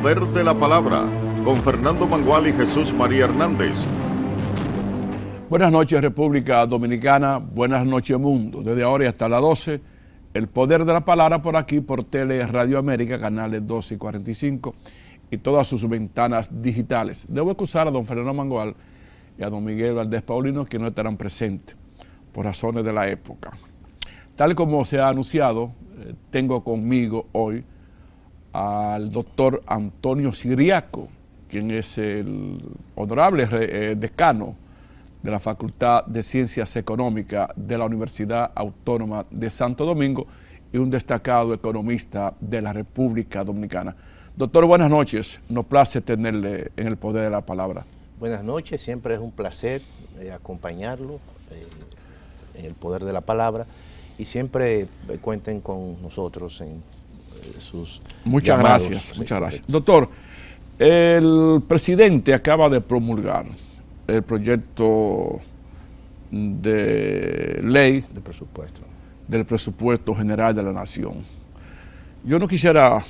Poder de la Palabra, con Fernando Mangual y Jesús María Hernández. Buenas noches, República Dominicana. Buenas noches, mundo. Desde ahora y hasta las 12, el Poder de la Palabra por aquí, por Tele Radio América, canales 12 y 45, y todas sus ventanas digitales. Debo excusar a don Fernando Mangual y a don Miguel Valdés Paulino, que no estarán presentes por razones de la época. Tal como se ha anunciado, tengo conmigo hoy al doctor Antonio Siriaco, quien es el honorable decano de la Facultad de Ciencias Económicas de la Universidad Autónoma de Santo Domingo y un destacado economista de la República Dominicana. Doctor, buenas noches. Nos place tenerle en el Poder de la Palabra. Buenas noches, siempre es un placer acompañarlo en el Poder de la Palabra y siempre cuenten con nosotros en sus Muchas llamados. gracias, muchas gracias. Doctor, el presidente acaba de promulgar el proyecto de ley del presupuesto general de la nación. Yo no quisiera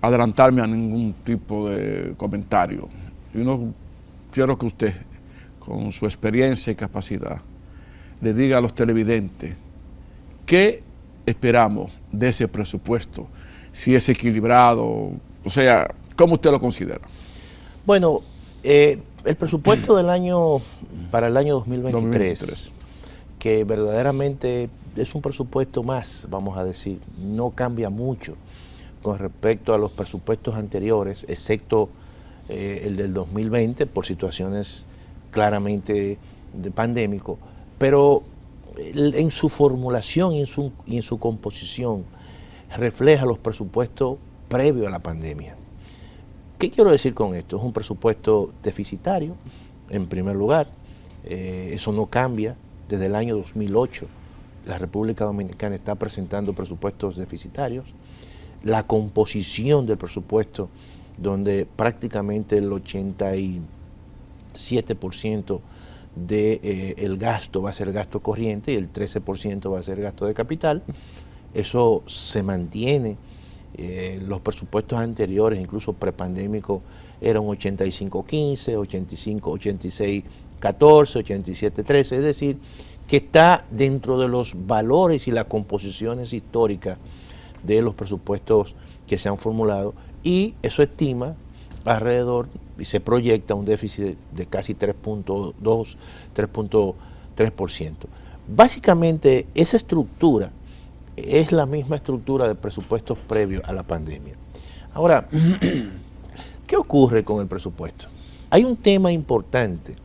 adelantarme a ningún tipo de comentario. Yo no quiero que usted, con su experiencia y capacidad, le diga a los televidentes qué esperamos de ese presupuesto, si es equilibrado, o sea, ¿cómo usted lo considera? Bueno, el presupuesto para el año 2023, que verdaderamente es un presupuesto más, vamos a decir, no cambia mucho con respecto a los presupuestos anteriores, excepto el del 2020 por situaciones claramente de pandémico, pero en su formulación y en su composición refleja los presupuestos previos a la pandemia. ¿Qué quiero decir con esto? Es un presupuesto deficitario, en primer lugar. Eso no cambia. Desde el año 2008, la República Dominicana está presentando presupuestos deficitarios. La composición del presupuesto, donde prácticamente el 87% del gasto va a ser gasto corriente y el 13% va a ser gasto de capital, eso se mantiene. Los presupuestos anteriores, incluso prepandémicos, eran 85-15, 85-86-14, 87-13, es decir, que está dentro de los valores y las composiciones históricas de los presupuestos que se han formulado, y eso estima alrededor y se proyecta un déficit de casi 3.2, 3.3%. Básicamente, esa estructura es la misma estructura de presupuestos previos a la pandemia. Ahora, ¿qué ocurre con el presupuesto? Hay un tema importante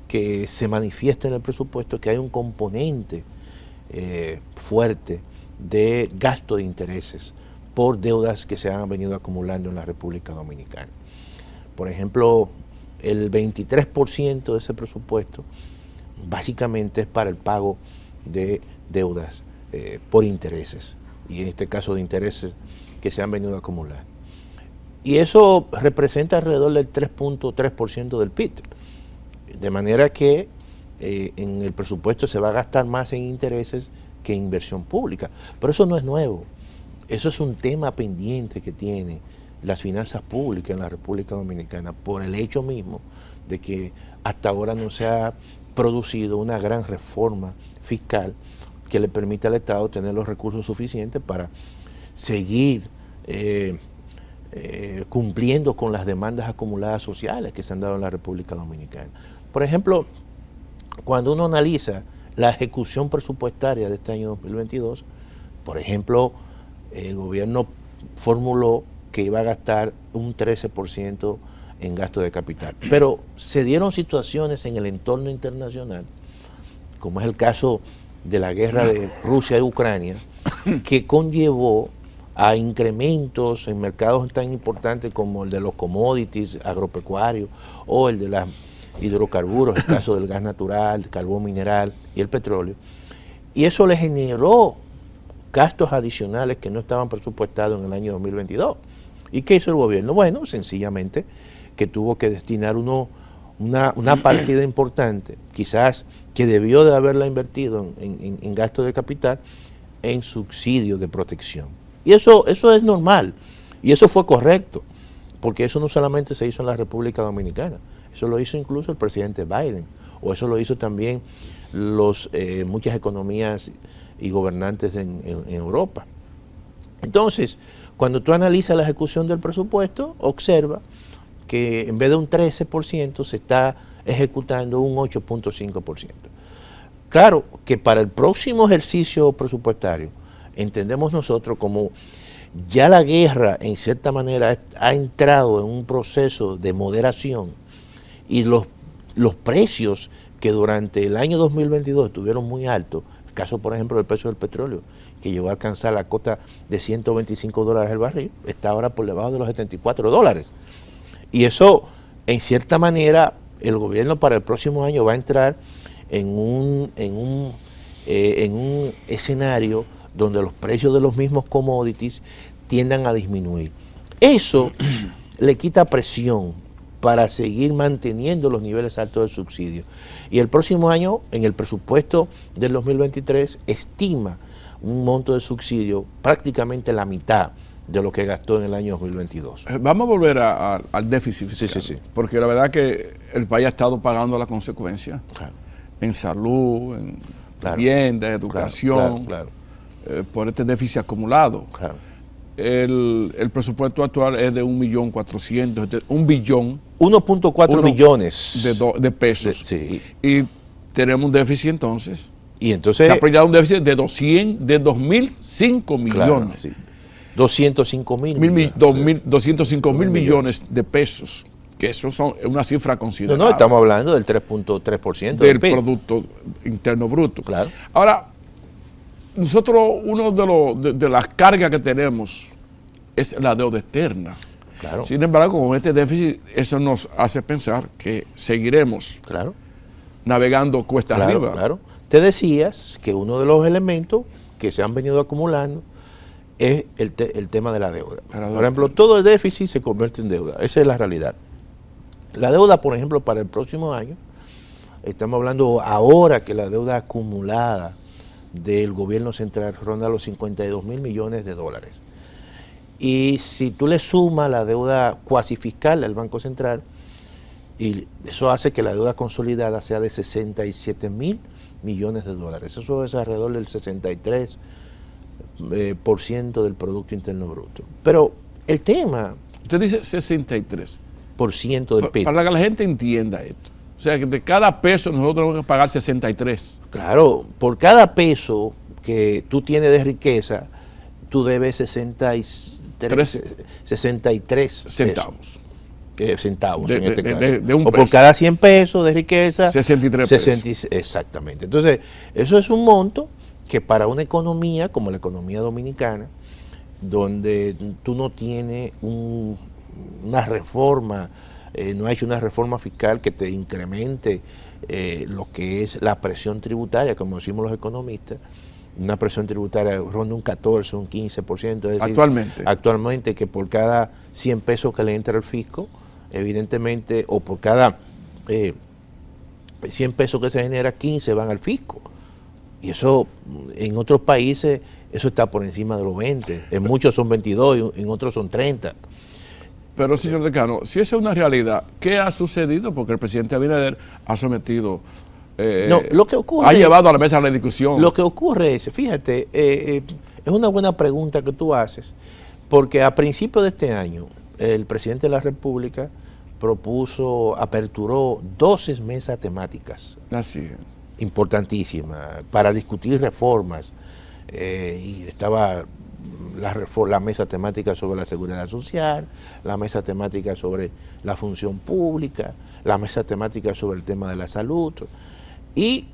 que se manifiesta en el presupuesto, que hay un componente fuerte de gasto de intereses por deudas que se han venido acumulando en la República Dominicana. Por ejemplo, el 23% de ese presupuesto básicamente es para el pago de deudas por intereses, y en este caso de intereses que se han venido a acumular. Y eso representa alrededor del 3.3% del PIB, de manera que en el presupuesto se va a gastar más en intereses que en inversión pública. Pero eso no es nuevo, eso es un tema pendiente que tiene las finanzas públicas en la República Dominicana por el hecho mismo de que hasta ahora no se ha producido una gran reforma fiscal que le permita al Estado tener los recursos suficientes para seguir cumpliendo con las demandas acumuladas sociales que se han dado en la República Dominicana. Por ejemplo, cuando uno analiza la ejecución presupuestaria de este año 2022, por ejemplo, el gobierno formuló que iba a gastar un 13% en gasto de capital, pero se dieron situaciones en el entorno internacional, como es el caso de la guerra de Rusia y Ucrania, que conllevó a incrementos en mercados tan importantes como el de los commodities agropecuarios o el de los hidrocarburos, el caso del gas natural, el carbón mineral y el petróleo. Y eso le generó gastos adicionales que no estaban presupuestados en el año 2022. ¿Y qué hizo el gobierno? Bueno, sencillamente que tuvo que destinar una partida importante, quizás que debió de haberla invertido en gasto de capital, en subsidios de protección. Y eso es normal, y eso fue correcto, porque eso no solamente se hizo en la República Dominicana, eso lo hizo incluso el presidente Biden, o eso lo hizo también muchas economías y gobernantes en Europa. Entonces, cuando tú analizas la ejecución del presupuesto, observa que en vez de un 13% se está ejecutando un 8.5%. Claro que para el próximo ejercicio presupuestario, entendemos nosotros como ya la guerra en cierta manera ha entrado en un proceso de moderación y los precios que durante el año 2022 estuvieron muy altos, el caso por ejemplo del precio del petróleo, que llegó a alcanzar la cota de $125 el barril, está ahora por debajo de los $74. Y eso, en cierta manera, el gobierno para el próximo año va a entrar en un escenario donde los precios de los mismos commodities tiendan a disminuir. Eso le quita presión para seguir manteniendo los niveles altos del subsidio. Y el próximo año, en el presupuesto del 2023, estima un monto de subsidio prácticamente la mitad de lo que gastó en el año 2022. Vamos a volver al déficit fiscal, Sí. porque la verdad que el país ha estado pagando las consecuencias Claro. en salud, en Claro. vivienda, educación, Claro. por este déficit acumulado. Claro. El presupuesto actual es de 1.400.000.000, 1 billón 1.4 billones de pesos. sí. Y tenemos un déficit entonces. Y entonces Se ha proyectado un déficit de 2.005 millones. Claro, sí. 205.000 205.000 millones de pesos, que eso es una cifra considerable. No, estamos hablando del 3.3% del PIB. Producto Interno Bruto. Claro. Ahora, nosotros, uno de las cargas que tenemos es la deuda externa. Claro. Sin embargo, con este déficit, eso nos hace pensar que seguiremos Claro. navegando cuesta arriba. Claro. Te decías que uno de los elementos que se han venido acumulando es el tema de la deuda. Por ejemplo, todo el déficit se convierte en deuda. Esa es la realidad. La deuda, por ejemplo, para el próximo año, estamos hablando ahora que la deuda acumulada del gobierno central ronda los 52.000 millones de dólares. Y si tú le sumas la deuda cuasi fiscal del Banco Central, y eso hace que la deuda consolidada sea de 67.000 millones de dólares. Eso es alrededor del 63% del Producto Interno Bruto. Pero el tema... Usted dice 63%. Del PIB. Para que la gente entienda esto. O sea, que de cada peso nosotros tenemos que pagar 63. Claro, por cada peso que tú tienes de riqueza, tú debes 63 centavos. Centavos De- en este de- caso. de un o por peso. cada 100 pesos de riqueza, 63 pesos. Exactamente. Entonces, eso es un monto que para una economía como la economía dominicana, donde tú no tienes una reforma, no ha hecho una reforma fiscal que te incremente lo que es la presión tributaria, como decimos los economistas, una presión tributaria ronda un 14, un 15%. Es decir, actualmente que por cada 100 pesos que le entra al fisco, evidentemente, o por cada 100 pesos que se genera, 15 van al fisco. Y eso, en otros países, eso está por encima de los 20. En muchos son 22, en otros son 30. Pero, señor decano, si esa es una realidad, ¿qué ha sucedido? Porque el presidente Abinader ha sometido, lo que ocurre, ha llevado a la mesa la discusión. Lo que ocurre es, fíjate, es una buena pregunta que tú haces, porque a principios de este año, el presidente de la República aperturó 12 mesas temáticas. Así es. Importantísimas para discutir reformas, y estaba la mesa temática sobre la seguridad social, la mesa temática sobre la función pública, la mesa temática sobre el tema de la salud, y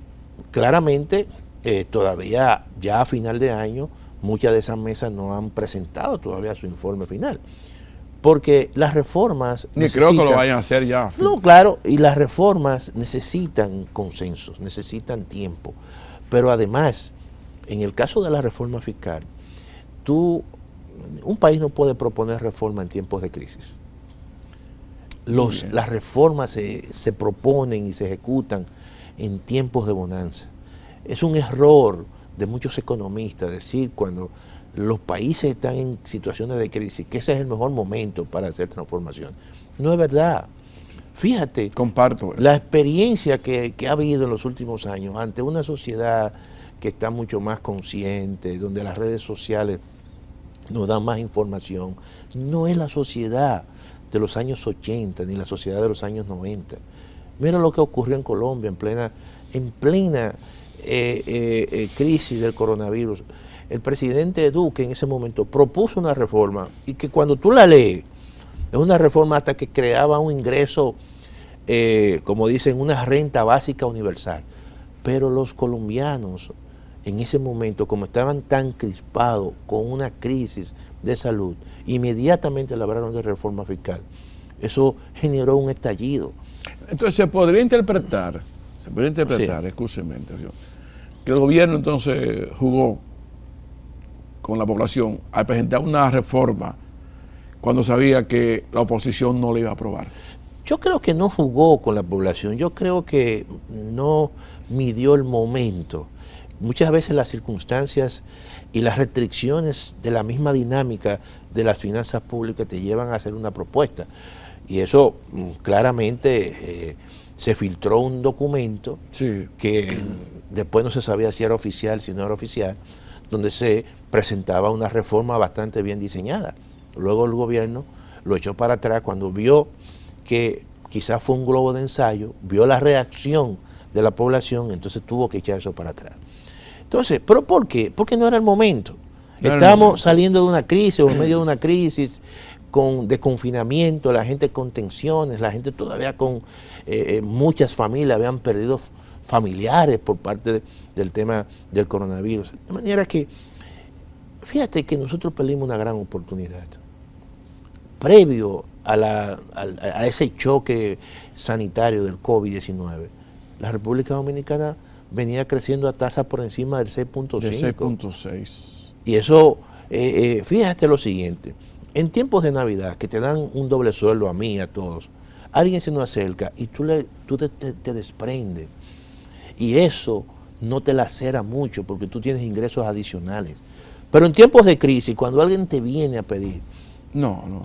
claramente todavía ya a final de año muchas de esas mesas no han presentado todavía su informe final, porque las reformas Ni creo que lo vayan a hacer ya. No, claro, y las reformas necesitan consensos, necesitan tiempo, pero además, en el caso de la reforma fiscal, un país no puede proponer reforma en tiempos de crisis. Las reformas se proponen y se ejecutan en tiempos de bonanza. Es un error de muchos economistas decir cuando los países están en situaciones de crisis, que ese es el mejor momento para hacer transformación. No es verdad. Fíjate, Comparto eso. la experiencia que ha habido en los últimos años ante una sociedad que está mucho más consciente, donde las redes sociales nos dan más información, no es la sociedad de los años 80 ni la sociedad de los años 90. Mira lo que ocurrió en Colombia en plena crisis del coronavirus. El presidente Duque en ese momento propuso una reforma y que cuando tú la lees, es una reforma hasta que creaba un ingreso, como dicen, una renta básica universal. Pero los colombianos en ese momento, como estaban tan crispados con una crisis de salud, inmediatamente le hablaron de reforma fiscal. Eso generó un estallido. Entonces se podría interpretar, Sí. excúseme, que el gobierno entonces jugó con la población al presentar una reforma cuando sabía que la oposición no le iba a aprobar. Yo creo que no jugó con la población, yo creo que no midió el momento. Muchas veces las circunstancias y las restricciones de la misma dinámica de las finanzas públicas te llevan a hacer una propuesta. Y eso claramente se filtró un documento Sí. que después no se sabía si era oficial, si no era oficial, donde se presentaba una reforma bastante bien diseñada. Luego el gobierno lo echó para atrás cuando vio que quizás fue un globo de ensayo, vio la reacción de la población, entonces tuvo que echar eso para atrás. Entonces, ¿pero por qué? Porque no era el momento. Estamos saliendo de una crisis o en medio de una crisis de confinamiento, la gente con tensiones, la gente todavía con muchas familias habían perdido familiares por parte del tema del coronavirus. De manera que, fíjate que nosotros perdimos una gran oportunidad. Previo a ese choque sanitario del COVID-19, la República Dominicana venía creciendo a tasa por encima del 6.5. De 6.6. Y eso, fíjate lo siguiente, en tiempos de Navidad, que te dan un doble sueldo a mí, a todos, alguien se nos acerca y tú te desprendes. Y eso no te lacera mucho porque tú tienes ingresos adicionales. Pero en tiempos de crisis, cuando alguien te viene a pedir,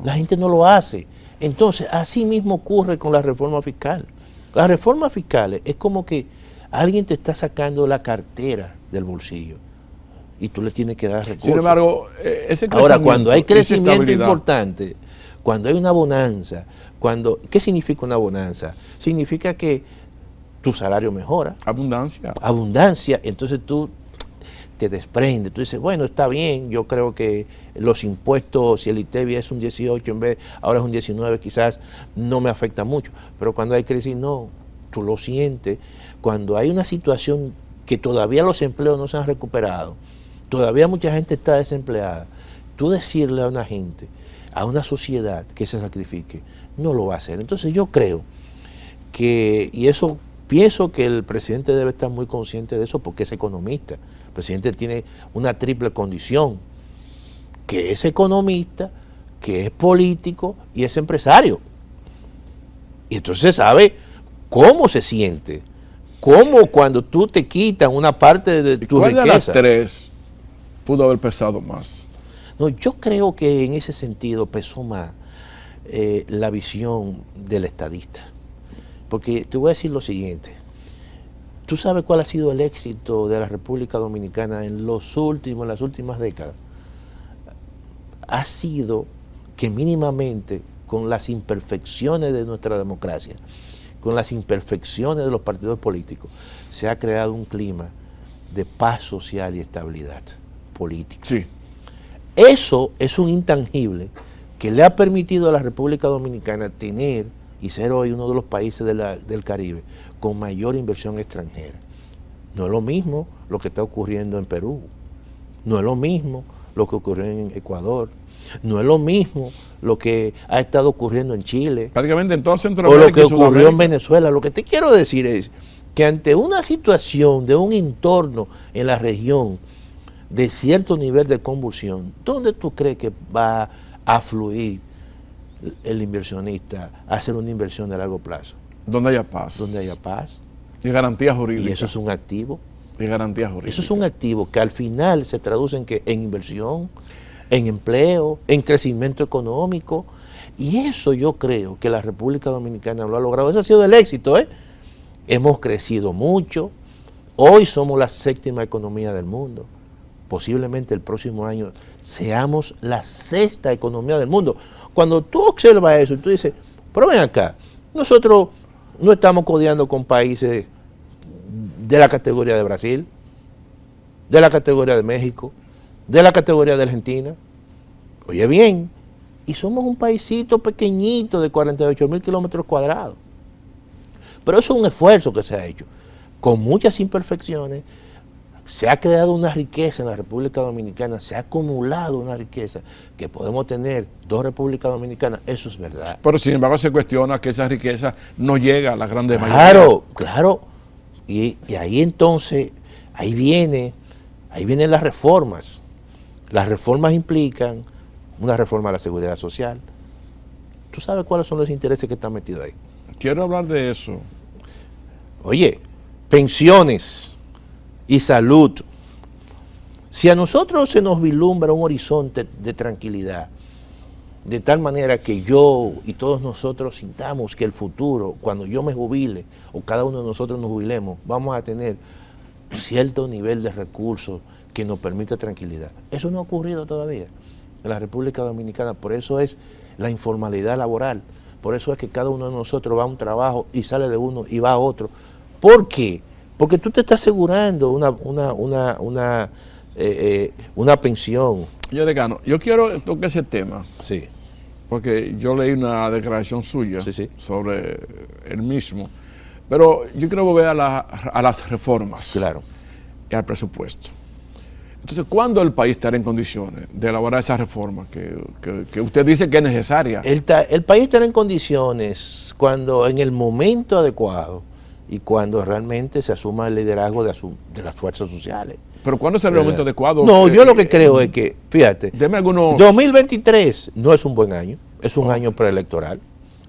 la gente no lo hace. Entonces, así mismo ocurre con la reforma fiscal. La reforma fiscal es como que alguien te está sacando la cartera del bolsillo y tú le tienes que dar recursos. Sin embargo, ese crecimiento, ahora, cuando hay crecimiento estabilidad importante, cuando hay una bonanza, ¿qué significa una bonanza? Significa que tu salario mejora. Abundancia. Abundancia, entonces tú te desprendes, tú dices, bueno, está bien, yo creo que los impuestos, si el ITEVI es un 18 ahora es un 19, quizás no me afecta mucho, pero cuando hay crisis no, tú lo sientes. Cuando hay una situación que todavía los empleos no se han recuperado, todavía mucha gente está desempleada, tú decirle a una gente, a una sociedad que se sacrifique, no lo va a hacer. Entonces yo creo que, y eso pienso que el presidente debe estar muy consciente de eso porque es economista. El presidente tiene una triple condición, que es economista, que es político y es empresario. Y entonces sabe cómo se siente, cómo cuando tú te quitan una parte de tu riqueza. ¿Cuál de las tres pudo haber pesado más? No, yo creo que en ese sentido pesó más la visión del estadista. Porque te voy a decir lo siguiente. ¿Tú sabes cuál ha sido el éxito de la República Dominicana en las últimas décadas? Ha sido que mínimamente, con las imperfecciones de nuestra democracia, con las imperfecciones de los partidos políticos, se ha creado un clima de paz social y estabilidad política. Sí. Eso es un intangible que le ha permitido a la República Dominicana tener y ser hoy uno de los países del Caribe con mayor inversión extranjera. No es lo mismo lo que está ocurriendo en Perú, no es lo mismo lo que ocurrió en Ecuador, no es lo mismo lo que ha estado ocurriendo en Chile, Prácticamente en toda o Centroamérica lo que y ocurrió Sudamérica. en Venezuela. Lo que te quiero decir es que ante una situación de un entorno en la región de cierto nivel de convulsión, ¿dónde tú crees que va a fluir el inversionista a hacer una inversión de largo plazo? Donde haya paz. Donde haya paz. Y garantía jurídica. Y eso es un activo. Y garantías jurídicas. Eso es un activo que al final se traduce en inversión, en empleo, en crecimiento económico. Y eso yo creo que la República Dominicana lo ha logrado. Ese ha sido el éxito, ¿eh? Hemos crecido mucho. Hoy somos la 7ª economía del mundo. Posiblemente el próximo año seamos la 6ª economía del mundo. Cuando tú observas eso y tú dices, pero ven acá, nosotros no estamos codeando con países de la categoría de Brasil, de la categoría de México, de la categoría de Argentina. Oye bien, y somos un paisito pequeñito de 48.000 kilómetros cuadrados. Pero eso es un esfuerzo que se ha hecho, con muchas imperfecciones. Se ha creado una riqueza en la República Dominicana, se ha acumulado una riqueza que podemos tener 2 repúblicas dominicanas, eso es verdad. Pero sin embargo se cuestiona que esa riqueza no llega a las grandes mayorías. Claro, claro. Y ahí entonces, ahí vienen las reformas. Las reformas implican una reforma a la seguridad social. ¿Tú sabes cuáles son los intereses que están metidos ahí? Quiero hablar de eso. Oye, pensiones y salud. Si a nosotros se nos vislumbra un horizonte de tranquilidad, de tal manera que yo y todos nosotros sintamos que el futuro, cuando yo me jubile, o cada uno de nosotros nos jubilemos, vamos a tener cierto nivel de recursos que nos permita tranquilidad. Eso no ha ocurrido todavía en la República Dominicana, por eso es la informalidad laboral, por eso es que cada uno de nosotros va a un trabajo y sale de uno y va a otro. ¿Por qué? Porque tú te estás asegurando una pensión. Señor decano, yo quiero tocar ese tema, Sí. porque yo leí una declaración suya Sí. sobre el mismo, pero yo quiero volver a las reformas Claro. y al presupuesto. Entonces, ¿cuándo el país estará en condiciones de elaborar esa reforma que usted dice que es necesaria? El país estará en condiciones cuando, en el momento adecuado y cuando realmente se asuma el liderazgo de las fuerzas sociales. Pero ¿cuándo es el momento adecuado? No, yo lo que creo es que, fíjate, Deme algunos... 2023 no es un buen año, es un año preelectoral.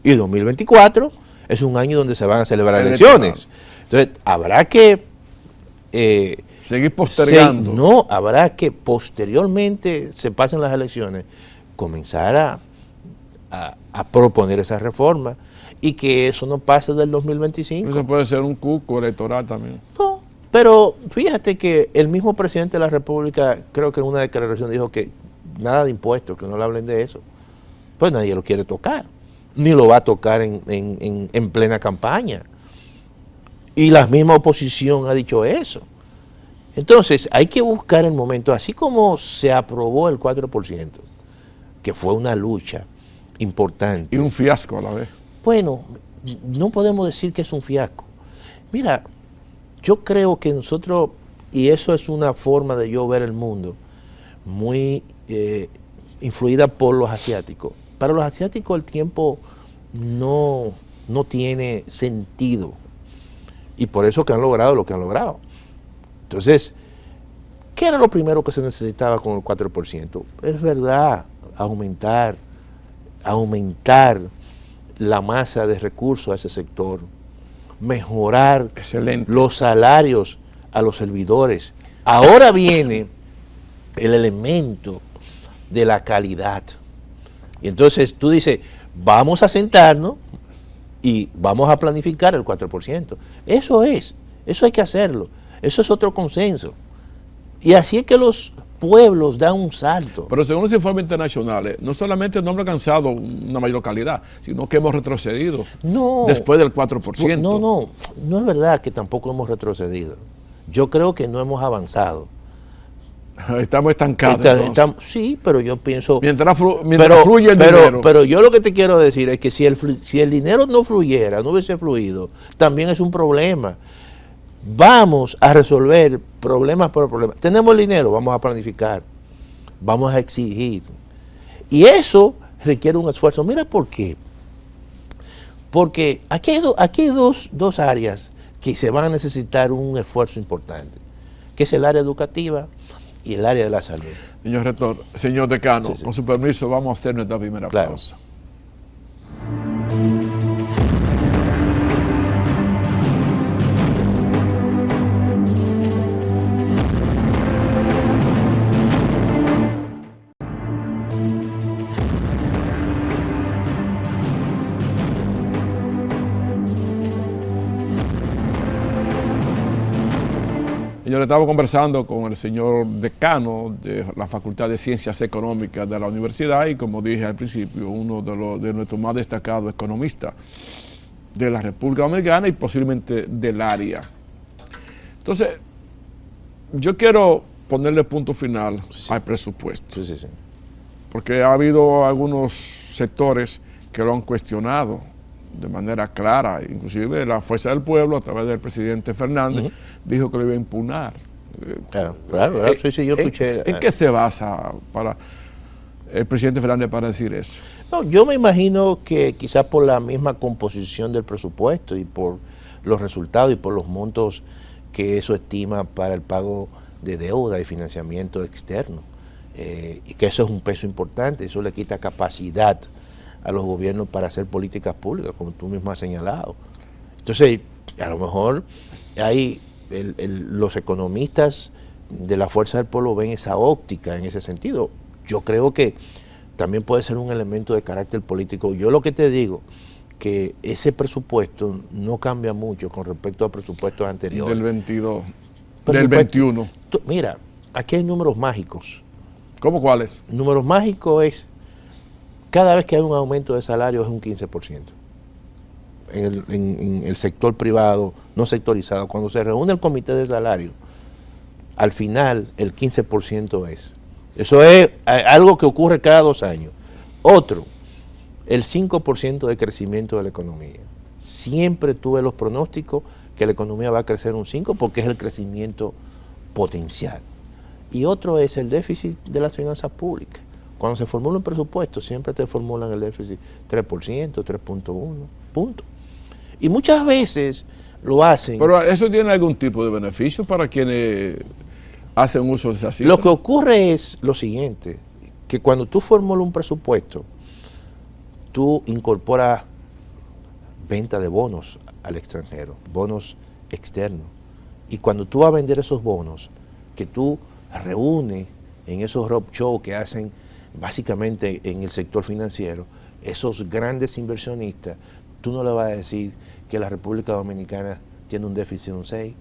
Y 2024 es un año donde se van a celebrar elecciones. Entonces, habrá que... seguir postergando. habrá que posteriormente se pasen las elecciones, comenzar a proponer esa reforma y que eso no pase del 2025. Eso puede ser un cuco electoral también. No, pero fíjate que el mismo presidente de la República, creo que en una declaración dijo que nada de impuestos, que no le hablen de eso. Pues nadie lo quiere tocar, ni lo va a tocar en plena campaña. Y la misma oposición ha dicho eso. Entonces, hay que buscar el momento, así como se aprobó el 4%, que fue una lucha importante. Y un fiasco a la vez. Bueno, no podemos decir que es un fiasco. Mira, yo creo que nosotros, y eso es una forma de yo ver el mundo, muy influida por los asiáticos. Para los asiáticos el tiempo no tiene sentido. Y por eso que han logrado lo que han logrado. Entonces, ¿qué era lo primero que se necesitaba con el 4%? Es verdad, aumentar la masa de recursos a ese sector, mejorar Excelente. los salarios a los servidores. Ahora viene el elemento de la calidad. Y entonces tú dices, vamos a sentarnos y vamos a planificar el 4%. Eso hay que hacerlo. Eso es otro consenso. Y así es que los pueblos dan un salto. Pero según los informes internacionales, no solamente no hemos alcanzado una mayor calidad, sino que hemos retrocedido después del 4%. No es verdad que tampoco hemos retrocedido. Yo creo que no hemos avanzado. Estamos estancados. Sí, pero yo pienso... Mientras fluye el dinero. Pero yo lo que te quiero decir es que si el dinero no fluyera, no hubiese fluido, también es un problema. Vamos a resolver problemas por problemas. Tenemos el dinero, vamos a planificar, vamos a exigir. Y eso requiere un esfuerzo. Mira por qué. Porque aquí hay dos áreas que se van a necesitar un esfuerzo importante, que es el área educativa y el área de la salud. Señor rector, señor decano, Sí. con su permiso vamos a hacer nuestra primera pausa. Señores, estamos conversando con el señor decano de la Facultad de Ciencias Económicas de la universidad y, como dije al principio, uno de nuestros más destacados economistas de la República Dominicana y posiblemente del área. Entonces, yo quiero ponerle punto final al presupuesto, porque ha habido algunos sectores que lo han cuestionado de manera clara, inclusive la Fuerza del Pueblo, a través del presidente Fernández, dijo que lo iba a impugnar. Claro, sí, yo escuché. ¿En qué se basa para el presidente Fernández para decir eso? No, yo me imagino que quizás por la misma composición del presupuesto y por los resultados y por los montos que eso estima para el pago de deuda y financiamiento externo, y que eso es un peso importante, eso le quita capacidad a los gobiernos para hacer políticas públicas, como tú mismo has señalado. Entonces, a lo mejor hay los economistas de la Fuerza del Pueblo ven esa óptica en ese sentido. Yo creo que también puede ser un elemento de carácter político. Yo lo que te digo, que ese presupuesto no cambia mucho con respecto a presupuestos anteriores. Del 22, del 21. Mira, aquí hay números mágicos. ¿Cómo cuáles? Números mágicos es, cada vez que hay un aumento de salario es un 15%. En el sector privado, no sectorizado, cuando se reúne el comité de salario, al final el 15% es. Eso es algo que ocurre cada 2 años. Otro, el 5% de crecimiento de la economía. Siempre tuve los pronósticos que la economía va a crecer un 5% porque es el crecimiento potencial. Y otro es el déficit de las finanzas públicas. Cuando se formula un presupuesto, siempre te formulan el déficit 3%, 3.1%, punto. Y muchas veces lo hacen. Pero ¿eso tiene algún tipo de beneficio para quienes hacen uso de esa cifra? Lo que ocurre es lo siguiente, que cuando tú formulas un presupuesto, tú incorporas venta de bonos al extranjero, bonos externos. Y cuando tú vas a vender esos bonos, que tú reúnes en esos roadshows que hacen básicamente en el sector financiero, esos grandes inversionistas, tú no le vas a decir que la República Dominicana tiene un déficit de un 6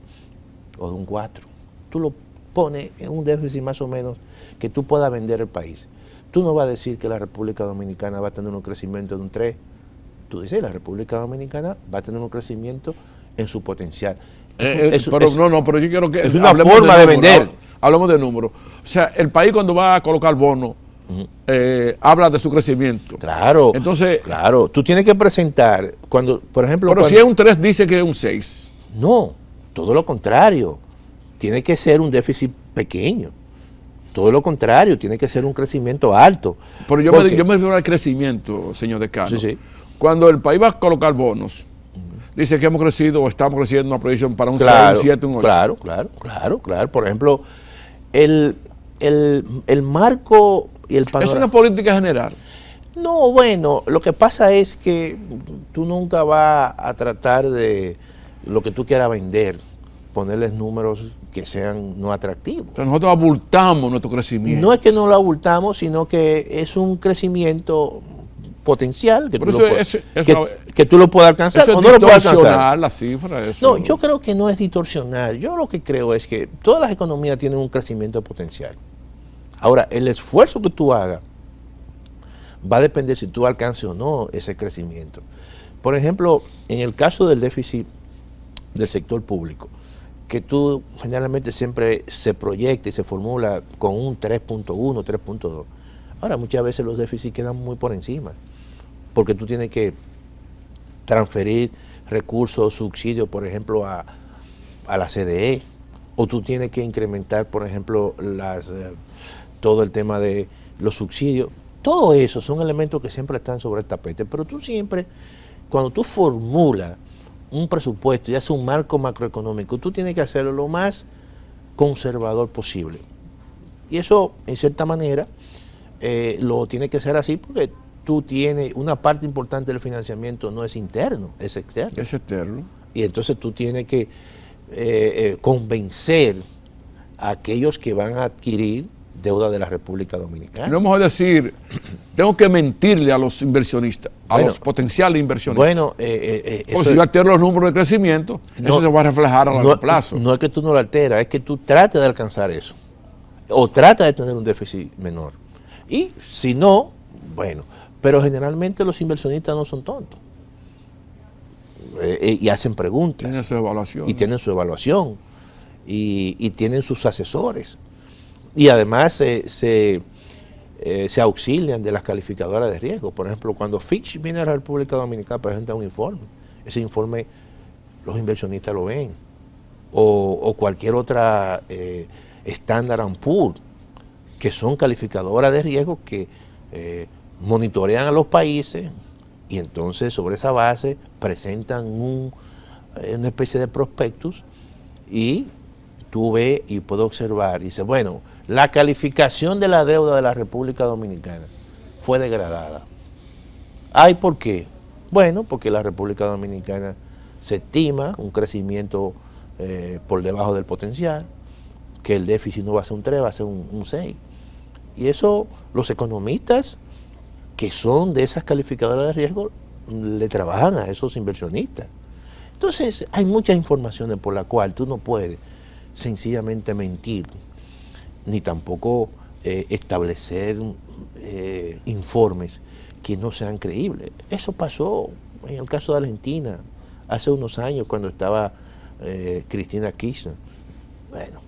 o de un 4. Tú lo pones en un déficit más o menos que tú puedas vender el país. Tú no vas a decir que la República Dominicana va a tener un crecimiento de un 3. Tú dices, la República Dominicana va a tener un crecimiento en su potencial. Pero yo quiero que... Es una forma de vender. Hablamos de números. O sea, el país cuando va a colocar bonos, habla de su crecimiento. Claro. Entonces... Claro, tú tienes que presentar, cuando, por ejemplo... Pero si es un 3, dice que es un 6. No, todo lo contrario. Tiene que ser un déficit pequeño. Todo lo contrario, tiene que ser un crecimiento alto. Pero yo me refiero al crecimiento, señor decano. Sí. Cuando el país va a colocar bonos, dice que hemos crecido o estamos creciendo una proyección para un 6, un 7, un 8. Claro. Por ejemplo, el marco y el panorama. ¿Es una política general? No, bueno, lo que pasa es que tú nunca vas a tratar de lo que tú quieras vender, ponerles números que sean no atractivos. O sea, nosotros abultamos nuestro crecimiento. No es que no lo abultamos, sino que es un crecimiento potencial que, tú lo puedas alcanzar eso o no lo puedas alcanzar. Distorsionar la cifra. Eso. No, yo creo que no es distorsionar. Yo lo que creo es que todas las economías tienen un crecimiento potencial. Ahora, el esfuerzo que tú hagas va a depender si tú alcances o no ese crecimiento. Por ejemplo, en el caso del déficit del sector público, que tú generalmente siempre se proyecta y se formula con un 3.1, 3.2. Ahora, muchas veces los déficits quedan muy por encima, porque tú tienes que transferir recursos, subsidios, por ejemplo, a la CDE, o tú tienes que incrementar, por ejemplo, todo el tema de los subsidios. Todo eso son elementos que siempre están sobre el tapete, pero tú siempre, cuando tú formulas un presupuesto y haces un marco macroeconómico, tú tienes que hacerlo lo más conservador posible. Y eso, en cierta manera, lo tiene que ser así porque tú tienes una parte importante del financiamiento no es interno, es externo. Es externo. Y entonces tú tienes que convencer a aquellos que van a adquirir deuda de la República Dominicana. No vamos a decir, tengo que mentirle a los inversionistas, a los potenciales inversionistas. Bueno, pues si yo altero los números de crecimiento, eso se va a reflejar a largo plazo. No es que tú no lo alteras, es que tú trates de alcanzar eso. O tratas de tener un déficit menor. Y si no, bueno, pero generalmente los inversionistas no son tontos. Y hacen preguntas. Tienen su evaluación. Y tienen su evaluación. Y tienen sus asesores. Y además se auxilian de las calificadoras de riesgo. Por ejemplo, cuando Fitch viene a la República Dominicana, presenta un informe. Ese informe los inversionistas lo ven. O cualquier otra Standard & Poor's, que son calificadoras de riesgo que monitorean a los países y entonces sobre esa base presentan una especie de prospectus y tú ves y puedes observar y dices, bueno, la calificación de la deuda de la República Dominicana fue degradada. ¿Ay, por qué? Bueno, porque la República Dominicana se estima un crecimiento por debajo del potencial, que el déficit no va a ser un 3, va a ser un 6. Y eso los economistas que son de esas calificadoras de riesgo le trabajan a esos inversionistas. Entonces hay muchas informaciones por las cuales tú no puedes sencillamente mentir, ni tampoco establecer informes que no sean creíbles. Eso pasó en el caso de Argentina hace unos años cuando estaba Cristina Kirchner. Bueno,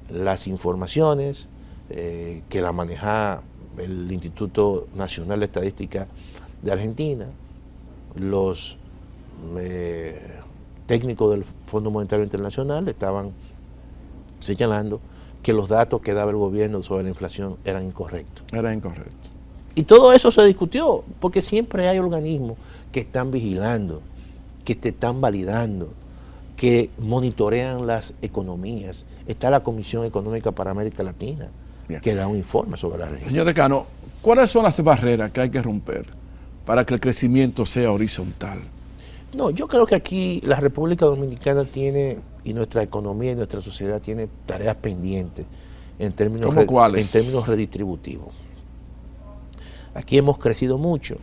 las informaciones que la maneja el Instituto Nacional de Estadística de Argentina, los técnicos del Fondo Monetario Internacional estaban señalando que los datos que daba el gobierno sobre la inflación eran incorrectos. Era incorrecto. Y todo eso se discutió, porque siempre hay organismos que están vigilando, que te están validando, que monitorean las economías. Está la Comisión Económica para América Latina, bien, que da un informe sobre la región. Señor decano, ¿cuáles son las barreras que hay que romper para que el crecimiento sea horizontal? No, yo creo que aquí la República Dominicana tiene, y nuestra economía y nuestra sociedad tiene tareas pendientes en términos, ¿Cómo cuáles? En términos redistributivos. Aquí hemos crecido mucho,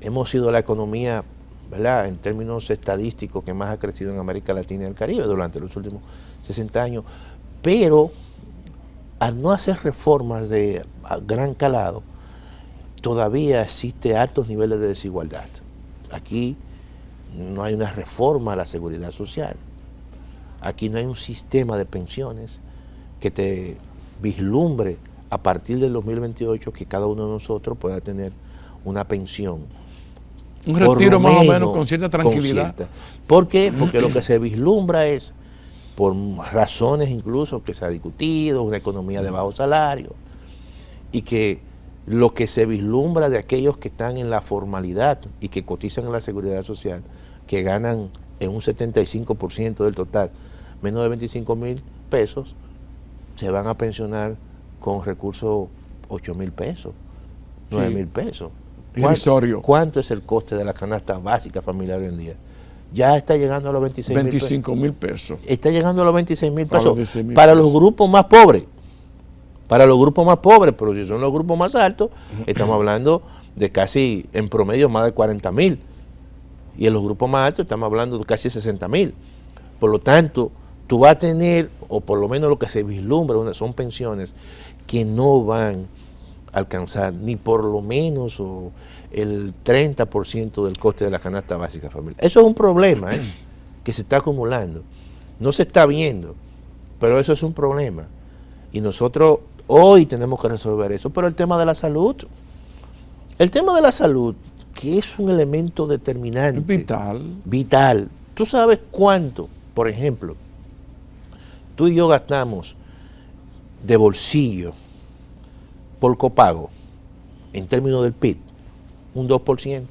hemos sido la economía, ¿verdad?, en términos estadísticos que más ha crecido en América Latina y el Caribe durante los últimos 60 años, pero al no hacer reformas de gran calado, todavía existe altos niveles de desigualdad. Aquí no hay una reforma a la seguridad social, aquí no hay un sistema de pensiones que te vislumbre a partir del 2028 que cada uno de nosotros pueda tener una pensión. Un retiro más o menos con cierta tranquilidad. ¿Por qué? Porque lo que se vislumbra es, por razones incluso que se ha discutido, una economía de bajo salario, y que lo que se vislumbra de aquellos que están en la formalidad y que cotizan en la seguridad social, que ganan en un 75% del total, menos de 25,000 pesos, se van a pensionar con recursos 8,000 pesos, 9,000 pesos. ¿Cuánto es el coste de la canasta básica familiar hoy en día? Ya está llegando a los 25,000 pesos. Está llegando a los 26,000 pesos para los grupos más pobres. Para los grupos más pobres, pero si son los grupos más altos, estamos hablando de casi, en promedio, más de 40,000. Y en los grupos más altos estamos hablando de casi 60,000. Por lo tanto, tú vas a tener, o por lo menos lo que se vislumbra, son pensiones que no van a alcanzar ni por lo menos el 30% del coste de la canasta básica familiar. Eso es un problema que se está acumulando. No se está viendo, pero eso es un problema. Y nosotros hoy tenemos que resolver eso. Pero el tema de la salud, que es un elemento determinante. Vital. ¿Tú sabes cuánto, por ejemplo, tú y yo gastamos de bolsillo por copago en términos del PIB? Un 2%.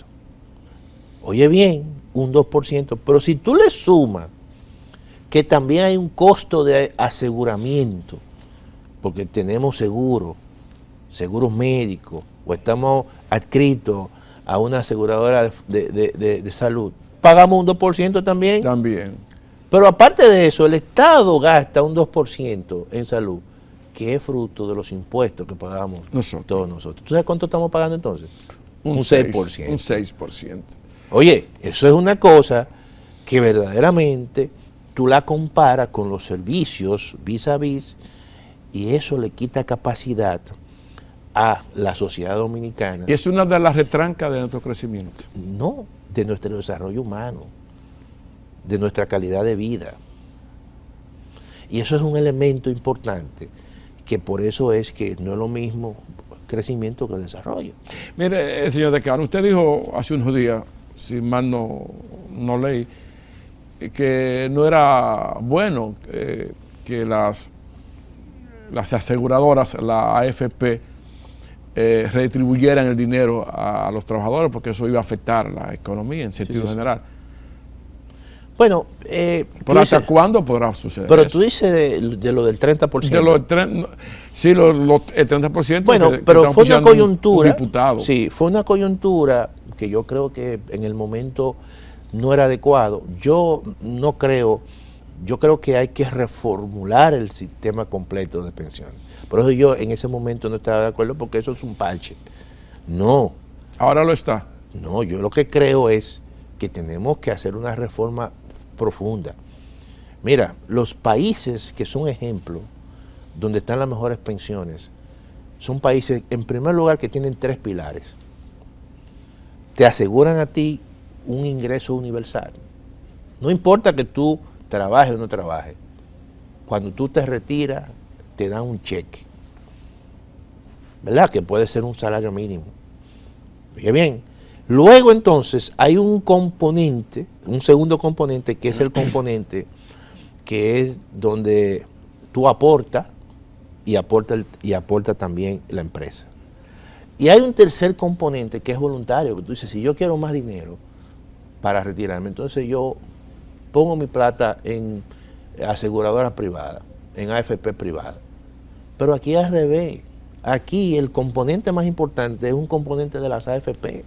Oye bien, un 2%. Pero si tú le sumas que también hay un costo de aseguramiento, porque tenemos seguros médicos, o estamos adscritos a una aseguradora de salud, pagamos un 2% también. También. Pero aparte de eso, el Estado gasta un 2% en salud, que es fruto de los impuestos que pagamos Nosotros. todos nosotros. ¿Tú sabes cuánto estamos pagando entonces? Un 6%. Un 6%. Oye, eso es una cosa que verdaderamente tú la comparas con los servicios vis a vis y eso le quita capacidad a la sociedad dominicana. Y es una de las retrancas de nuestro crecimiento. No, de nuestro desarrollo humano, de nuestra calidad de vida. Y eso es un elemento importante, que por eso es que no es lo mismo crecimiento que desarrollo. Mire, señor Decano, usted dijo hace unos días, si mal no leí, que no era bueno que las aseguradoras, la AFP, retribuyeran el dinero a los trabajadores porque eso iba a afectar la economía en sentido general. Bueno, ¿Pero hasta cuándo podrá suceder pero eso? tú dices de lo del 30%. De sí, el 30%. Bueno, que pero están fue una puchando coyuntura. un diputado. Sí, fue una coyuntura que yo creo que en el momento no era adecuado. Yo no creo, yo creo que hay que reformular el sistema completo de pensiones. Por eso yo en ese momento no estaba de acuerdo porque eso es un parche. No, Ahora lo está. no, yo lo que creo es que tenemos que hacer una reforma profunda. Mira, los países que son ejemplos, donde están las mejores pensiones, son países, en primer lugar, que tienen 3 pilares. Te aseguran a ti un ingreso universal. No importa que tú trabajes o no trabajes. Cuando tú te retiras, te dan un cheque. ¿Verdad? Que puede ser un salario mínimo. Oye bien, luego entonces hay un componente, un segundo componente, que es el componente que es donde tú aportas y aporta también la empresa. Y hay un tercer componente que es voluntario, que tú dices, si yo quiero más dinero para retirarme, entonces yo pongo mi plata en aseguradoras privadas, en AFP privadas. Pero aquí al revés, aquí el componente más importante es un componente de las AFP,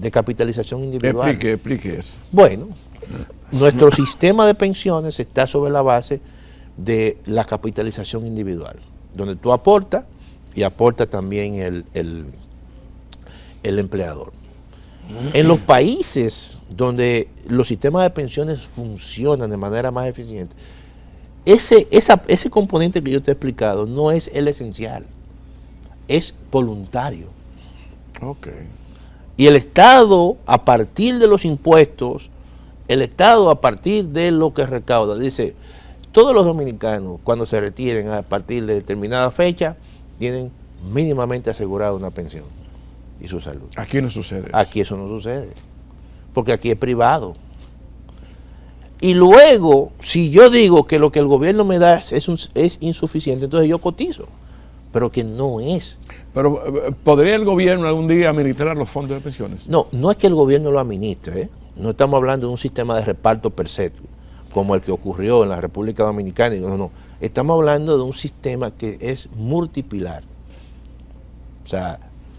de capitalización individual. Explique eso. Bueno, nuestro sistema de pensiones está sobre la base de la capitalización individual, donde tú aportas y aporta también el empleador. En los países donde los sistemas de pensiones funcionan de manera más eficiente, ese componente que yo te he explicado no es el esencial, es voluntario. Ok. Y el Estado, a partir de los impuestos, el Estado, a partir de lo que recauda, dice, todos los dominicanos, cuando se retiren a partir de determinada fecha, tienen mínimamente asegurada una pensión y su salud. Aquí no sucede eso. Aquí eso no sucede, porque aquí es privado. Y luego, si yo digo que lo que el gobierno me da es insuficiente, entonces yo cotizo, pero que no es. Pero ¿podría el gobierno algún día administrar los fondos de pensiones? No, no es que el gobierno lo administre, ¿eh? No estamos hablando de un sistema de reparto per se, como el que ocurrió en la República Dominicana, no. Estamos hablando de un sistema que es multipilar, o sea,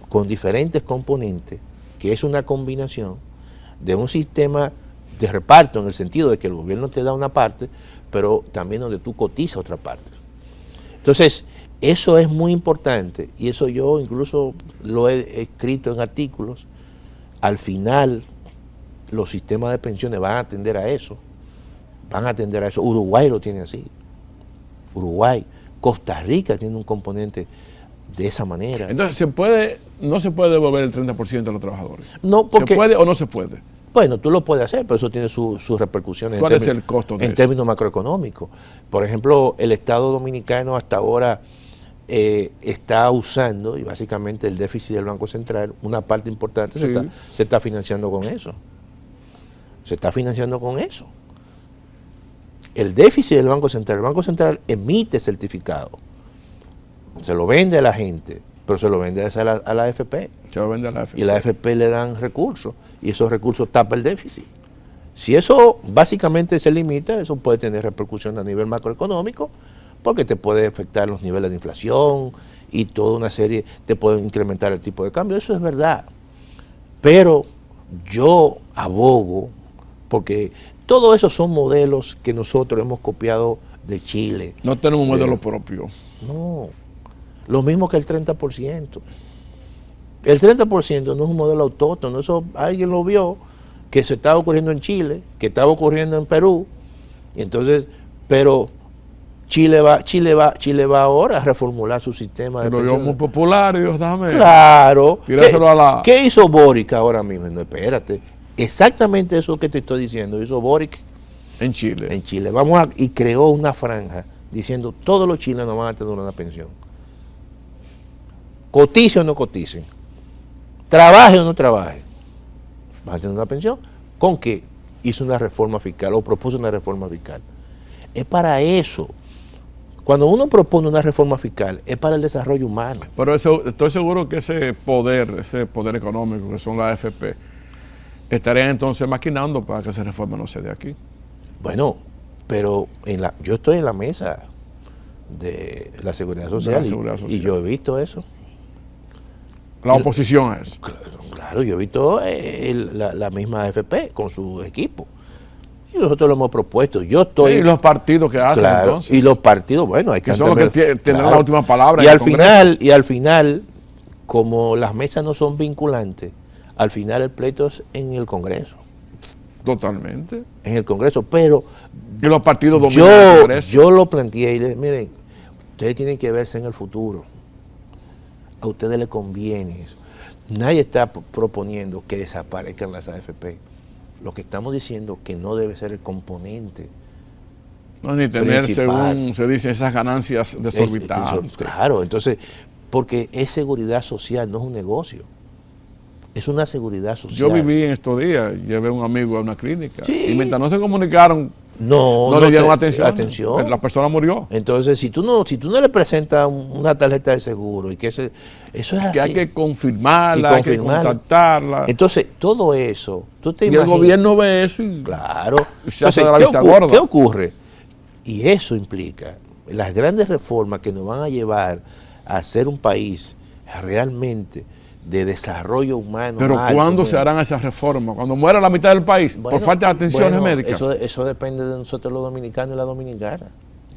con diferentes componentes, que es una combinación de un sistema de reparto en el sentido de que el gobierno te da una parte, pero también donde tú cotizas otra parte. Entonces, eso es muy importante y eso yo incluso lo he escrito en artículos. Al final, los sistemas de pensiones van a atender a eso. Uruguay lo tiene así. Uruguay, Costa Rica tiene un componente de esa manera. Entonces, no se puede devolver el 30% a los trabajadores. No, porque, ¿se puede o no se puede? Bueno, tú lo puedes hacer, pero eso tiene sus repercusiones ¿Cuál es el costo de en eso? términos macroeconómicos. Por ejemplo, el Estado Dominicano hasta ahora está usando, y básicamente el déficit del Banco Central, una parte importante Sí. se está financiando con eso. Se está financiando con eso. El déficit del Banco Central, el Banco Central emite certificado, se lo vende a la gente, pero se lo vende a la AFP. Se lo vende a la AFP. Y la AFP le dan recursos, y esos recursos tapan el déficit. Si eso básicamente se limita, eso puede tener repercusión a nivel macroeconómico, porque te puede afectar los niveles de inflación y toda una serie, te puede incrementar el tipo de cambio, eso es verdad. Pero yo abogo, porque todo eso son modelos que nosotros hemos copiado de Chile. No tenemos un modelo propio. No, lo mismo que el 30%. El 30% no es un modelo autóctono, eso alguien lo vio, que se estaba ocurriendo en Chile, que estaba ocurriendo en Perú, y entonces, pero Chile va ahora a reformular su sistema de Lo vio pensiones. muy popular y Dios, déjame. Claro. Tiráselo a la... ¿Qué hizo Boric ahora mismo? No, espérate. Exactamente eso que te estoy diciendo, hizo Boric En Chile. en Chile. Y creó una franja diciendo todos los chilenos van a tener una pensión. Coticen o no coticen. Trabaje o no trabaje. Van a tener una pensión. ¿Con qué? Hizo una reforma fiscal o propuso una reforma fiscal. Es para eso. Cuando uno propone una reforma fiscal, es para el desarrollo humano. Pero estoy seguro que ese poder económico que son las AFP, estarían entonces maquinando para que esa reforma no se dé aquí. Bueno, pero yo estoy en la mesa de la Seguridad Social, y yo he visto eso. La oposición a eso. Claro, yo he visto la misma AFP con su equipo. Y nosotros lo hemos propuesto. Yo estoy... Sí, y los partidos que hacen, claro, entonces. y los partidos, bueno, hay que son los que tendrán la última palabra. Y al final, como las mesas no son vinculantes, al final el pleito es en el Congreso. Totalmente. En el Congreso, pero... Y los partidos dominan el Congreso. Yo lo planteé y les miren, ustedes tienen que verse en el futuro. A ustedes les conviene eso. Nadie está proponiendo que desaparezcan las AFP. Lo que estamos diciendo que no debe ser el componente. No, ni tener, principal. según se dice, esas ganancias desorbitantes. Claro, entonces, porque es seguridad social, no es un negocio. Es una seguridad social. Yo viví en estos días, llevé a un amigo a una clínica. Sí. Y mientras no se comunicaron, no le dieron atención. La persona murió. Entonces, si tú no le presentas una tarjeta de seguro y que eso es así. Que hay que confirmarla, hay que contactarla. Entonces, todo eso, tú te y imaginas. El gobierno ve eso y... Claro. Se hace de la vista gorda. ¿Qué ocurre? Y eso implica las grandes reformas que nos van a llevar a ser un país realmente de desarrollo humano. Pero ¿cuándo se harán esas reformas? ¿Cuando muera la mitad del país? Por falta de atenciones médicas. Eso depende de nosotros los dominicanos y la dominicana.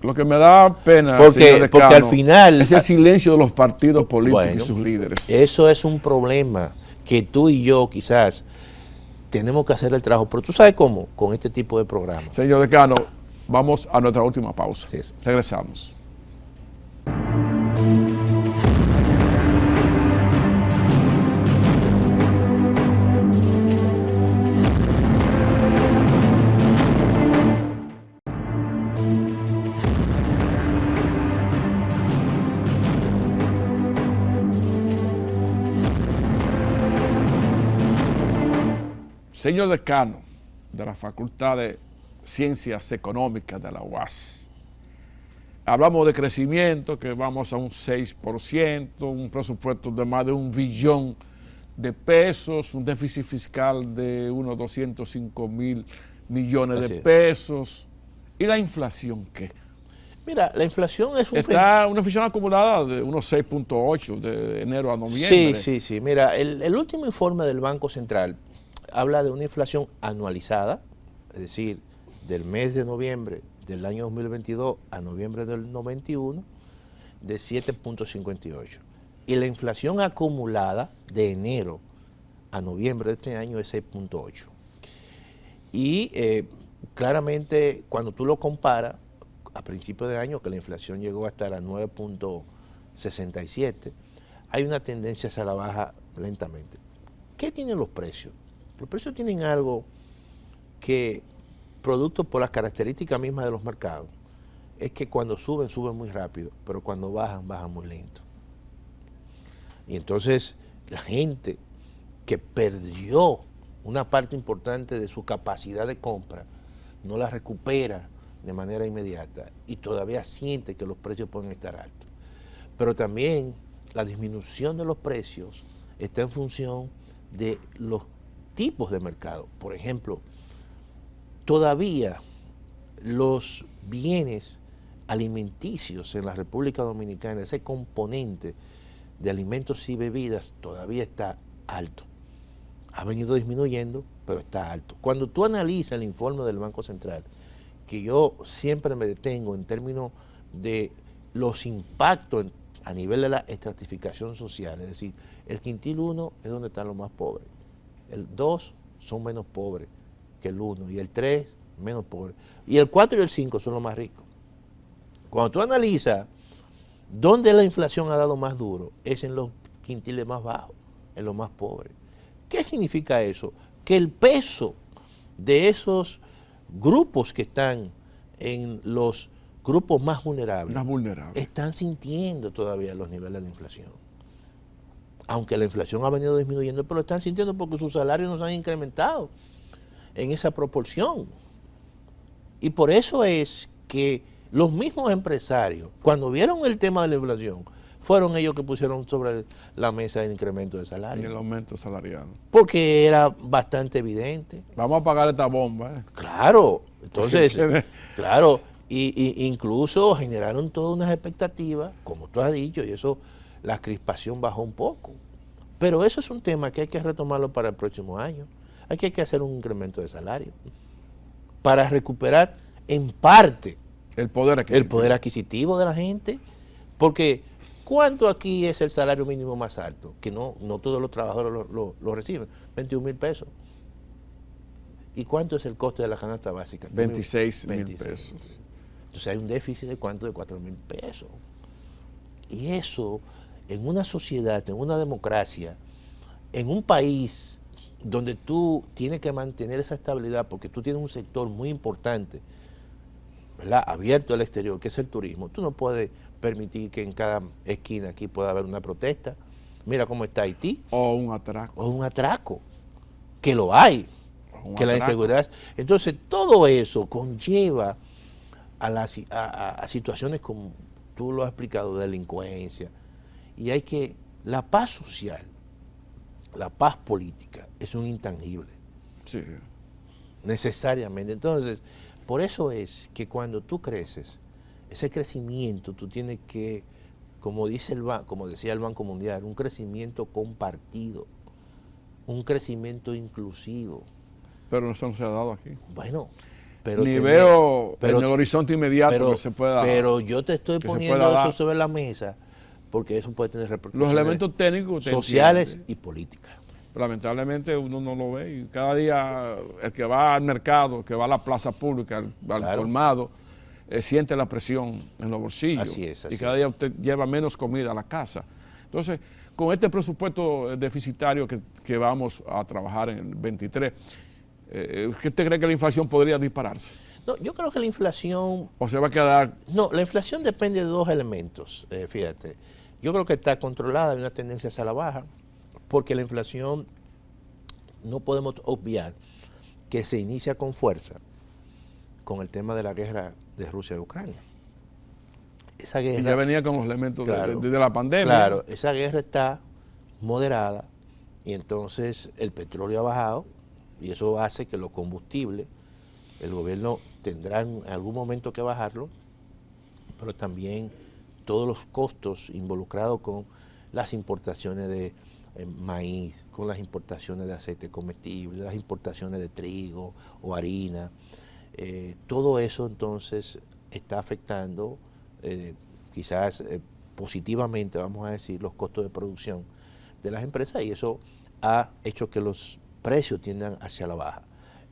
Lo que me da pena, porque al final es el silencio de los partidos políticos y sus líderes. Eso es un problema que tú y yo quizás tenemos que hacer el trabajo. Pero tú sabes cómo, con este tipo de programas. Señor decano, vamos a nuestra última pausa. Sí. Regresamos. Señor decano de la Facultad de Ciencias Económicas de la UAS, hablamos de crecimiento, que vamos a un 6%, un presupuesto de más de 1 billón de pesos, un déficit fiscal de unos 205 mil millones de pesos. ¿Y la inflación qué? Mira, la inflación es Está una inflación acumulada de unos 6.8 de enero a noviembre. Sí. Mira, el último informe del Banco Central habla de una inflación anualizada, es decir, del mes de noviembre del año 2022 a noviembre del 91, de 7.58. Y la inflación acumulada de enero a noviembre de este año es 6.8. Y claramente, cuando tú lo comparas, a principios de año, que la inflación llegó hasta la 9.67, hay una tendencia hacia la baja lentamente. ¿Qué tienen los precios? Los precios tienen algo que, producto por las características mismas de los mercados, es que cuando suben muy rápido, pero cuando bajan muy lento. Y entonces la gente que perdió una parte importante de su capacidad de compra, no la recupera de manera inmediata y todavía siente que los precios pueden estar altos. Pero también la disminución de los precios está en función de los tipos de mercado. Por ejemplo, todavía los bienes alimenticios en la República Dominicana, ese componente de alimentos y bebidas todavía está alto. Ha venido disminuyendo, pero está alto. Cuando tú analizas el informe del Banco Central, que yo siempre me detengo en términos de los impactos a nivel de la estratificación social. Es decir, el quintil 1 es donde están los más pobres. El 2 son menos pobres que el 1 y el 3 menos pobres. Y el 4 y el 5 son los más ricos. Cuando tú analizas dónde la inflación ha dado más duro, es en los quintiles más bajos, en los más pobres. ¿Qué significa eso? Que el peso de esos grupos que están en los grupos más vulnerables, están sintiendo todavía los niveles de inflación. Aunque la inflación ha venido disminuyendo, pero lo están sintiendo porque sus salarios no se han incrementado en esa proporción. Y por eso es que los mismos empresarios, cuando vieron el tema de la inflación, fueron ellos que pusieron sobre la mesa el incremento de salario. Y el aumento salarial. Porque era bastante evidente. Vamos a pagar esta bomba. Claro, entonces, claro, y incluso generaron todas unas expectativas, como tú has dicho, y eso, la crispación bajó un poco. Pero eso es un tema que hay que retomarlo para el próximo año. Hay que hacer un incremento de salario para recuperar en parte el poder adquisitivo de la gente, porque ¿cuánto aquí es el salario mínimo más alto? Que no todos los trabajadores lo reciben, 21,000 pesos. ¿Y cuánto es el coste de la canasta básica? 26,000 pesos. Entonces hay un déficit de ¿cuánto? De 4,000 pesos. Y eso, en una sociedad, en una democracia, en un país donde tú tienes que mantener esa estabilidad, porque tú tienes un sector muy importante, ¿verdad?, abierto al exterior, que es el turismo. Tú no puedes permitir que en cada esquina aquí pueda haber una protesta. Mira cómo está Haití. O un atraco. O un atraco, que lo hay, que la inseguridad. Entonces, todo eso conlleva a situaciones como tú lo has explicado, de delincuencia. Y la paz social, la paz política, es un intangible. Sí. Necesariamente. Entonces, por eso es que cuando tú creces, ese crecimiento tú tienes que, como decía el Banco Mundial, un crecimiento compartido, un crecimiento inclusivo. Pero eso no se ha dado aquí. Bueno, pero ni veo en el horizonte inmediato que se pueda. Pero yo te estoy poniendo eso sobre la mesa porque eso puede tener repercusiones. Los elementos técnicos sociales y políticas. Lamentablemente uno no lo ve y cada día el que va al mercado, el que va a la plaza pública, al colmado, siente la presión en los bolsillos. Así es. Y cada día usted lleva menos comida a la casa. Entonces, con este presupuesto deficitario que vamos a trabajar en el 23, ¿qué usted cree que la inflación podría dispararse? No, yo creo que la inflación... ¿O se va a quedar...? No, la inflación depende de dos elementos, fíjate. Yo creo que está controlada, hay una tendencia hacia la baja, porque la inflación, no podemos obviar que se inicia con fuerza con el tema de la guerra de Rusia y Ucrania. Esa guerra... Y ya venía con los elementos de la pandemia. Claro, esa guerra está moderada y entonces el petróleo ha bajado y eso hace que los combustibles, el gobierno tendrá en algún momento que bajarlo, pero también todos los costos involucrados con las importaciones de maíz, con las importaciones de aceite comestible, las importaciones de trigo o harina, todo eso entonces está afectando quizás positivamente, vamos a decir, los costos de producción de las empresas y eso ha hecho que los precios tiendan hacia la baja.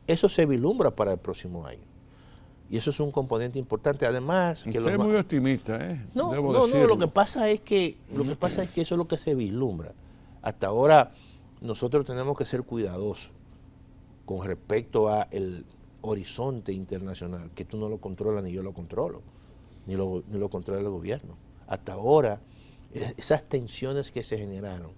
Eso se vislumbra para el próximo año. Y eso es un componente importante. Además, que usted es muy optimista, ¿eh? No, lo que pasa es que eso es lo que se vislumbra. Hasta ahora nosotros tenemos que ser cuidadosos con respecto a el horizonte internacional, que tú no lo controlas ni yo lo controlo, ni lo controla el gobierno. Hasta ahora esas tensiones que se generaron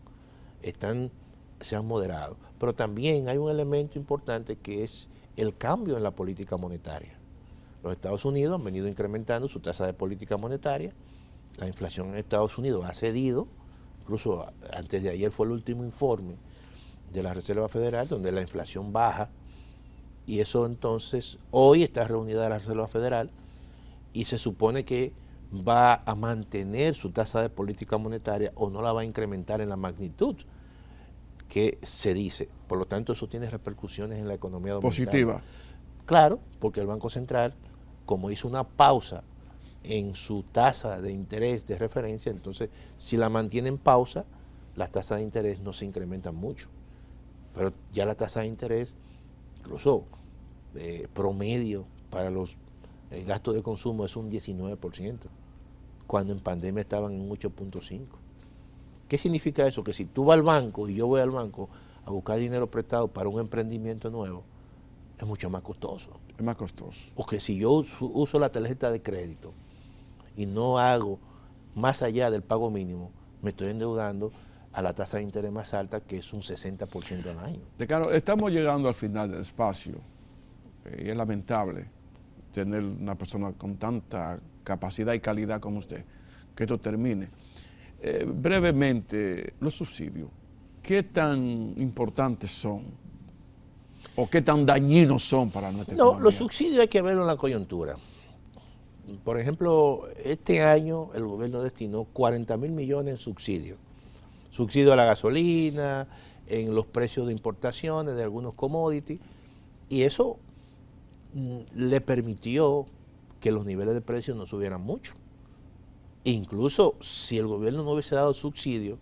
se han moderado, pero también hay un elemento importante que es el cambio en la política monetaria. Los Estados Unidos han venido incrementando su tasa de política monetaria, la inflación en Estados Unidos ha cedido, incluso antes de ayer fue el último informe de la Reserva Federal donde la inflación baja y eso entonces, hoy está reunida la Reserva Federal y se supone que va a mantener su tasa de política monetaria o no la va a incrementar en la magnitud que se dice. Por lo tanto, eso tiene repercusiones en la economía dominicana. Positiva. Claro, porque el Banco Central como hizo una pausa en su tasa de interés de referencia, entonces si la mantiene en pausa, las tasas de interés no se incrementan mucho. Pero ya la tasa de interés, incluso promedio para los gastos de consumo es un 19%, cuando en pandemia estaban en un 8.5%. ¿Qué significa eso? Que si tú vas al banco y yo voy al banco a buscar dinero prestado para un emprendimiento nuevo, es mucho más costoso. Es más costoso. O que si yo uso la tarjeta de crédito y no hago más allá del pago mínimo, me estoy endeudando a la tasa de interés más alta, que es un 60% al año. Decano, estamos llegando al final del espacio y es lamentable tener una persona con tanta capacidad y calidad como usted, que esto termine. Brevemente, los subsidios, ¿qué tan importantes son? ¿O qué tan dañinos son para nuestra economía? No, los subsidios hay que verlo en la coyuntura. Por ejemplo, este año el gobierno destinó 40.000 millones en subsidios. Subsidio a la gasolina, en los precios de importaciones de algunos commodities, y eso le permitió que los niveles de precios no subieran mucho. Incluso si el gobierno no hubiese dado subsidio,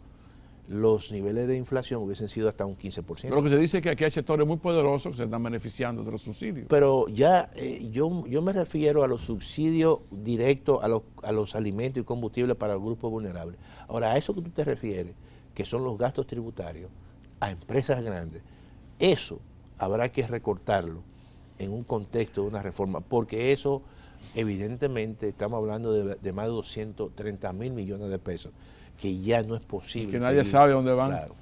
los niveles de inflación hubiesen sido hasta un 15%. Pero lo que se dice es que aquí hay sectores muy poderosos que se están beneficiando de los subsidios. Pero ya yo me refiero a los subsidios directos a los alimentos y combustibles para los grupos vulnerables. Ahora, a eso que tú te refieres, que son los gastos tributarios a empresas grandes, eso habrá que recortarlo en un contexto de una reforma, porque eso evidentemente estamos hablando de más de 230.000 millones de pesos, que ya no es posible. Que nadie sabe dónde van. Claro.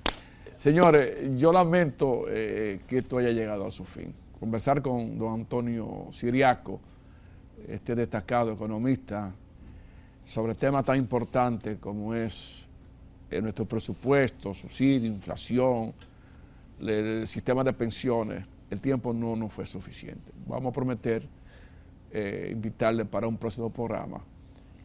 Señores, yo lamento que esto haya llegado a su fin. Conversar con don Antonio Ciriaco, este destacado economista, sobre temas tan importantes como es nuestro presupuesto, subsidio, inflación, el sistema de pensiones, el tiempo no fue suficiente. Vamos a prometer invitarle para un próximo programa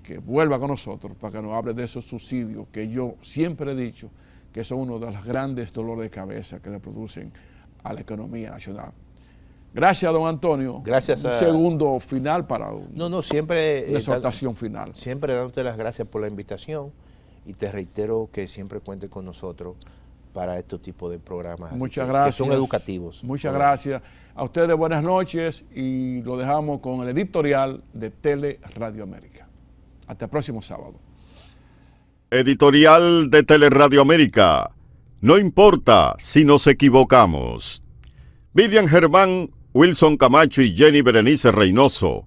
que vuelva con nosotros para que nos hable de esos subsidios que yo siempre he dicho que son uno de los grandes dolores de cabeza que le producen a la economía nacional. Gracias, don Antonio. Gracias. Un segundo final para siempre una exhortación final. Siempre dándote las gracias por la invitación y te reitero que siempre cuentes con nosotros para este tipo de programas. Muchas gracias. Que son educativos. Muchas gracias. A ustedes buenas noches y lo dejamos con el editorial de Tele Radio América. Hasta el próximo sábado. Editorial de Teleradio América. No importa si nos equivocamos. William Germán, Wilson Camacho y Jenny Berenice Reynoso.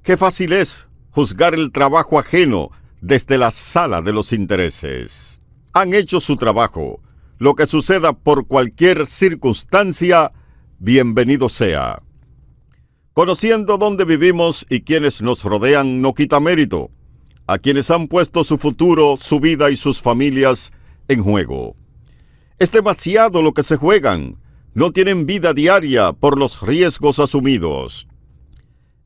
Qué fácil es juzgar el trabajo ajeno desde la sala de los intereses. Han hecho su trabajo. Lo que suceda por cualquier circunstancia, bienvenido sea. Conociendo dónde vivimos y quienes nos rodean no quita mérito a quienes han puesto su futuro, su vida y sus familias en juego. Es demasiado lo que se juegan. No tienen vida diaria por los riesgos asumidos.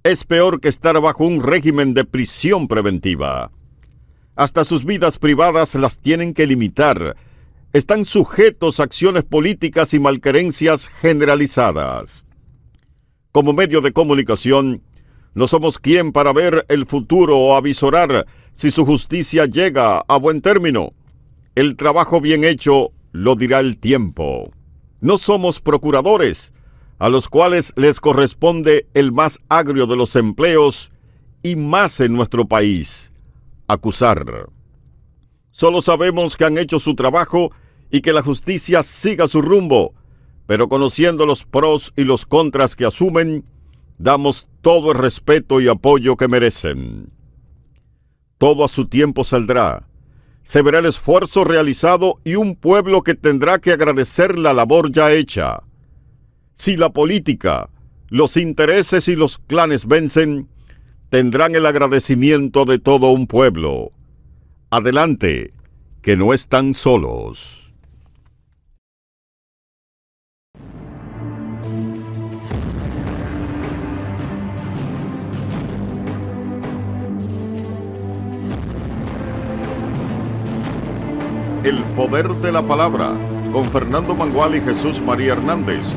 Es peor que estar bajo un régimen de prisión preventiva. Hasta sus vidas privadas las tienen que limitar. Están sujetos a acciones políticas y malquerencias generalizadas. Como medio de comunicación, no somos quien para ver el futuro o avisorar si su justicia llega a buen término. El trabajo bien hecho lo dirá el tiempo. No somos procuradores, a los cuales les corresponde el más agrio de los empleos y más en nuestro país, acusar. Solo sabemos que han hecho su trabajo y que la justicia siga su rumbo, pero conociendo los pros y los contras que asumen, damos todo el respeto y apoyo que merecen. Todo a su tiempo saldrá. Se verá el esfuerzo realizado y un pueblo que tendrá que agradecer la labor ya hecha. Si la política, los intereses y los clanes vencen, tendrán el agradecimiento de todo un pueblo. Adelante, que no están solos. El poder de la palabra, con Fernando Mangual y Jesús María Hernández,